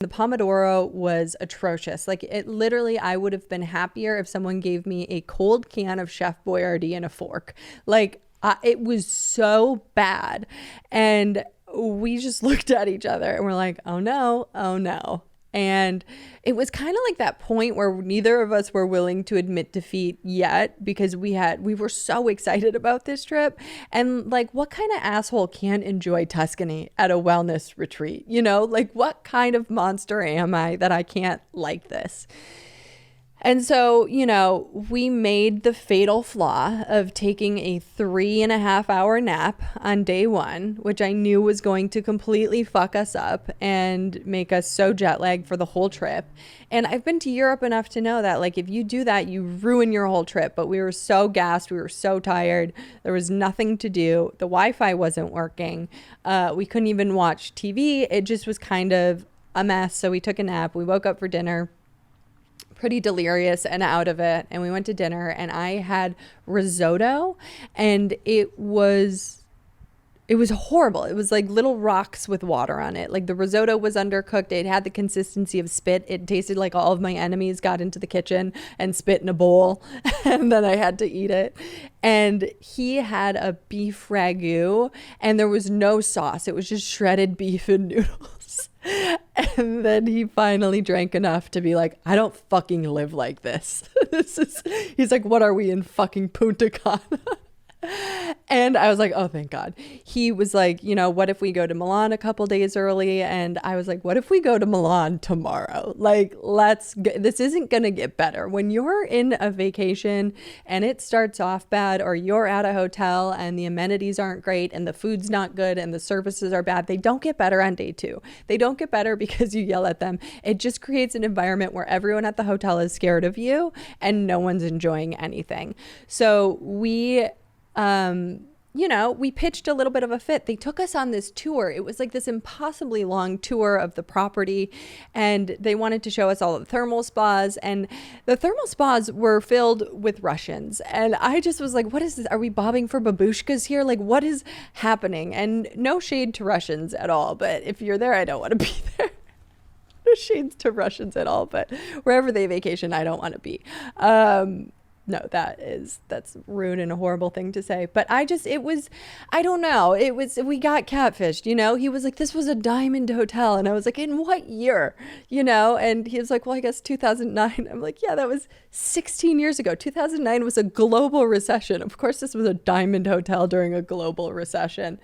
The pomodoro was atrocious. Like it literally, I would have been happier if someone gave me a cold can of Chef Boyardee and a fork. Like it was so bad. And we just looked at each other and we're like, oh no, oh no. And it was kind of like that point where neither of us were willing to admit defeat yet, because we were so excited about this trip. And like, what kind of asshole can't enjoy Tuscany at a wellness retreat? You know, like what kind of monster am I that I can't like this? And so, you know, we made the fatal flaw of taking a 3.5 hour nap on day one, which I knew was going to completely fuck us up and make us so jet lagged for the whole trip. And I've been to Europe enough to know that, like, if you do that, you ruin your whole trip. But we were so gassed. We were so tired. There was nothing to do. The Wi-Fi wasn't working. We couldn't even watch TV. It just was kind of a mess. So we took a nap. We woke up for dinner, pretty delirious and out of it, and we went to dinner and I had risotto, and it was horrible. It was like little rocks with water on it. Like the risotto was undercooked. It had the consistency of spit. It tasted like all of my enemies got into the kitchen and spit in a bowl and then I had to eat it. And he had a beef ragu and there was no sauce. It was just shredded beef and noodles. And then he finally drank enough to be like, I don't fucking live like this. He's like, what are we in fucking Punta Cana? And I was like, oh, thank God. He was like, you know, what if we go to Milan a couple days early? And I was like, what if we go to Milan tomorrow? Like, this isn't going to get better. When you're in a vacation and it starts off bad, or you're at a hotel and the amenities aren't great and the food's not good and the services are bad, they don't get better on day two. They don't get better because you yell at them. It just creates an environment where everyone at the hotel is scared of you and no one's enjoying anything. So you know, we pitched a little bit of a fit. They took us on this tour. It was like this impossibly long tour of the property, and they wanted to show us all the thermal spas, and the thermal spas were filled with Russians. And I just was like, what is this? Are we bobbing for babushkas here? Like, what is happening? And no shade to Russians at all, but if you're there, I don't want to be there. No shades to Russians at all, but wherever they vacation, I don't want to be. No, that's rude and a horrible thing to say. But I don't know. We got catfished, you know? He was like, this was a diamond hotel. And I was like, in what year? You know? And he was like, well, I guess 2009. I'm like, yeah, that was 16 years ago. 2009 was a global recession. Of course, this was a diamond hotel during a global recession.